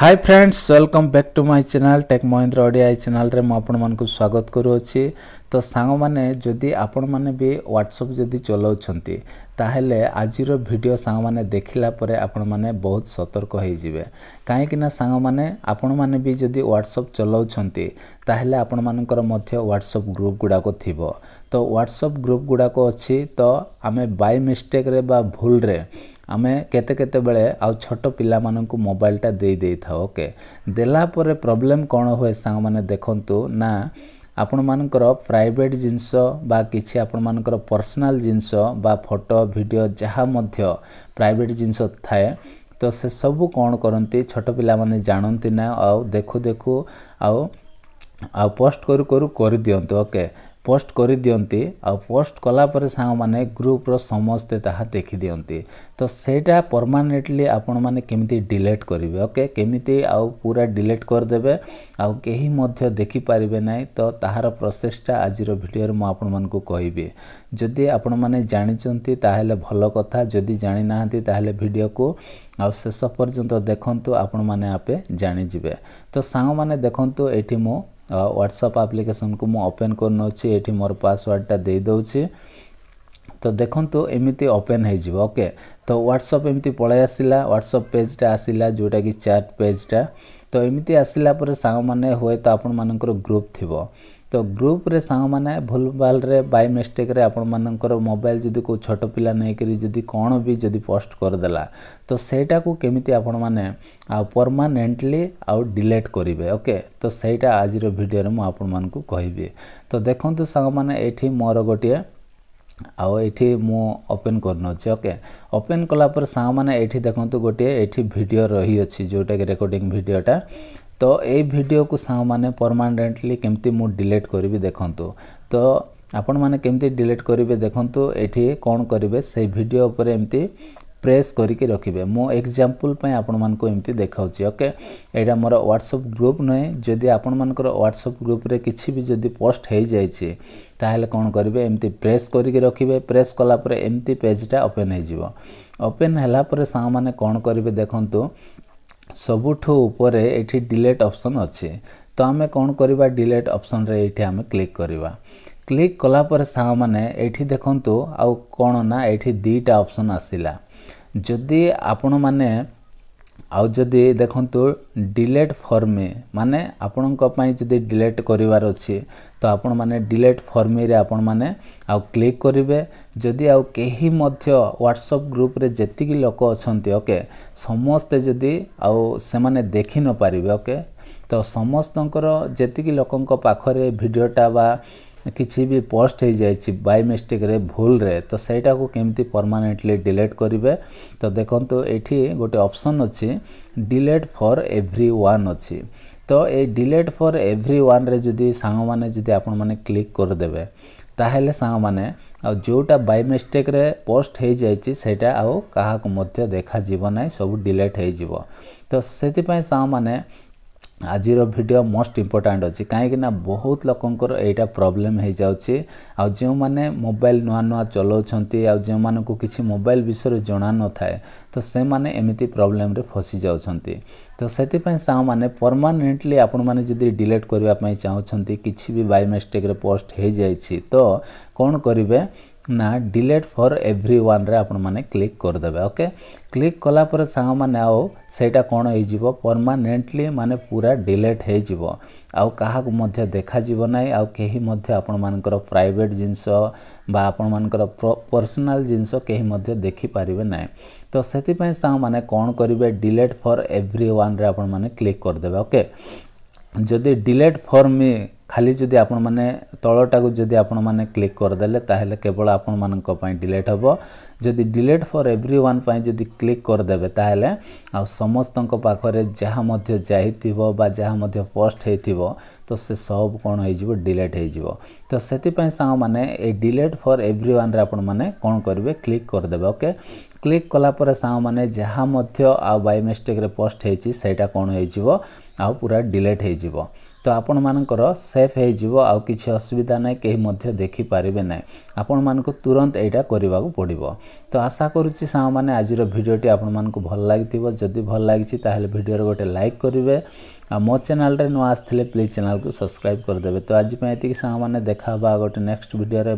Hi friends welcome back to my channel tech Mahindra Odia channel रे म आपण मानकु स्वागत करूछि। तो सांग माने जदि आपण माने भी व्हाट्सएप जदि चलाउछंती ताहेले आजिरो वीडियो सांग माने देखिला परे आपण माने बहुत सतर्क होई जिवे। काहे कि ना सांग माने आपण माने भी जदि व्हाट्सएप चलाउछंती ताहेले आपण मानकर मध्य व्हाट्सएप ग्रुप गुडा को थिबो। तो व्हाट्सएप ग्रुप गुडा को अछि तो आमे बाय मिस्टेक रे बा भूल रे आमे केते केते बेले आ छोट पिला मानकु मोबाइल टा दे था। ओके देला परे प्रॉब्लम कोन होय सांग माने देखंतु ना आपण मानकर प्राइवेट जिंस बा किछि आपण मानकर पर्सनल जिंस बा फोटो वीडियो जहा मध्य प्राइवेट जिंस थाए तो से सब कोन करंती छोट पिला माने जानंती ना आ देखु देखु आ पोस्ट कर दियंतो। ओके पोस्ट कर दियंती आ पोस्ट कला पर सांग माने ग्रुप रो समस्त ताहा देखि दियंती। तो सेटा परमानेंटली आपण माने केमिति डिलीट करिवे। ओके केमिति आ पूरा डिलीट कर देबे आ केही मध्य देखि पारिबे नै। तो ताहार प्रोसेसटा आजिरो वीडियो रे म आपण मानकु कहिबे। जदि आपण माने जानि चंती ताहेले भलो कथा, जदि जानि नाहंती ताहेले वीडियो को आ शेष पर्यंत देखंतु आपण माने आपे जानि जिवे। तो सांग माने देखंतु एठी मो व्हाट्सएप एप्लिकेशन को मु ओपन कर नोछि। एठी मोर पासवर्ड टा दे दोछि। तो देखंतु एमिति ओपन हे जिवो। ओके तो व्हाट्सएप एमिति पळे आसिला, व्हाट्सएप पेज टा आसिला जोटा कि चैट पेज टा। तो एमिति आसिला पर सांग माने होय तो आपण मानकर ग्रुप थिबो। तो ग्रुप रे सांग माने भूलभाल रे बाय मिस्टेक रे आपण मानकर मोबाइल जदी को छोट पिला नै करी जदी कोन भी जदी पोस्ट कर देला तो सेटा को केमिति आपण माने आ परमानेंटली आ डिलीट करिवे। ओके तो सेटा आज रो वीडियो रे म आपण मानकु कहिबे। तो देखंतु सांग माने एठी मोर गोटिए आउ एठी मु ओपन करनो छै। ओके ओपन कला पर सांग माने एठी देखंतु गोटिए एठी वीडियो रही अछि जोटा कि रिकॉर्डिंग वीडियोटा। तो ए वीडियो को सांग माने परमानेंटली केमती मु डिलीट करिवे देखंतु। तो आपण माने केमती डिलीट करिवे देखंतु। एठी कोन करिवे से वीडियो ऊपर एमती प्रेस करिके रखिबे। मो एग्जांपल पय आपण मानको एमती देखाउची। ओके एटा मोर व्हाट्सएप ग्रुप नै। जदि आपण मानकर व्हाट्सएप ग्रुप रे किछि भी जदि पोस्ट हे जाय छी ताहेले कोन करिवे एमती प्रेस करिके रखिबे। प्रेस कला पर एमती पेजटा ओपन हे जिवो। ओपन हला पर सांग माने कोन करिवे देखंतु सबुठो ऊपर एठी डिलीट ऑप्शन अछि। तो आमे कोन करिवा डिलीट ऑप्शन रे एठी आमे क्लिक करिवा। क्लिक कला पर सांग माने एठी देखंतु आ कोन ना एठी दीटा ऑप्शन आसिला। जदि आपण माने आउ जदि देखंतु डिलीट फॉर मी माने आपन को पई जदि डिलीट करिवार अछि तो आपण माने डिलीट फॉर मी रे आपण माने आउ क्लिक करिवे। जदि आउ केही मध्य व्हाट्सएप ग्रुप रे जेति कि लोक अछंती ओके समस्त जदि आउ से माने देखि न पारिबे। ओके तो समस्तंकर जेति कि लोकन को पाखरे वीडियोटा बा किछि भी पोस्ट हे जाय छी बाय मिस्टेक रे भूल रे तो सेटा को केमती परमानेंटली डिलीट करिवे। तो देखंतु एठी गोटे ऑप्शन अछि डिलीट फॉर एवरीवन अछि। तो ए डिलीट फॉर एवरीवन रे जदी सांग माने जदी आपण माने क्लिक कर देबे ताहेले सांग माने आ जोटा बाय मिस्टेक रे पोस्ट हे जाय छी सेटा आ काहा को मध्य देखा जीव नै सब डिलीट हे जीव। तो सेति पय सांग माने आजिरो वीडियो मोस्ट इंपोर्टेंट अछि। काहे कि ना बहुत लोकंकर एटा प्रॉब्लम हे जाउछि आ जे माने मोबाइल नुआ नुआ चलाउछंती आ जे माने को किछि मोबाइल विषय जणा न थाए तो से माने एमिति प्रॉब्लम रे फसी जाउछंती। तो सेति पय सांग माने परमानेंटली आपण माने जदी डिलीट करबा पय चाहउछंती किछि भी बाय मिस्टेक रे पोस्ट हे जाय छी तो कोन करिवे ना डिलीट फॉर एवरीवन रे आपण माने क्लिक कर देबे। ओके क्लिक कला पर सांग माने आओ सेटा कोन हे जिवो परमानेंटली माने पूरा डिलीट हे जिवो आ काहा को मध्य देखा जिवो नै आ केही मध्य आपण मानकर प्राइवेट जिंस बा आपण मानकर पर्सनल जिंस केही मध्य देखि पारिबे नै। तो सेति पय सांग माने कोन करिवे डिलीट फॉर एवरीवन रे आपण माने क्लिक कर देबे। ओके जदि डिलीट फॉर मी खाली जदि आपण माने तळटा को जदि आपण माने क्लिक कर देले ताहेले केवल आपण मानक पय डिलीट हबो। जदि डिलीट फॉर एवरीवन पय जदि क्लिक कर देबे ताहेले आ समस्तंक पाखरे जहा मध्य जाहिथिबो बा जहा मध्य पोस्ट हेथिबो तो से सब कोन हे जिवो डिलीट हे जिवो। तो सेति पय सांग माने ए डिलीट फॉर एवरीवन रे आपण माने कोन करिवे क्लिक कर देबे। ओके क्लिक कला पर सांग माने जहाँ मध्य आ बाय मिस्टेक रे पोस्ट हेची सेटा कोन होई जिवो आ पूरा डिलीट हेई जिवो तो आपण मानकर सेफ हेई जिवो आ किछि असुविधा नै केही मध्य देखि पारिबे नै आपण मानको तुरंत एटा करबाकू पड़िबो तो आशा करूची सांग माने आजिर वीडियोटी आपण मानको भल लागिथिबो जदि भल लागिछि ताहेले वीडियो रे गोटे लाइक करिवे आ मो चैनल रे न आस्थिले प्लीज चैनल को सब्सक्राइब कर देबे तो आज पे एति सांग माने देखा बा गोटे नेक्स्ट वीडियो रे।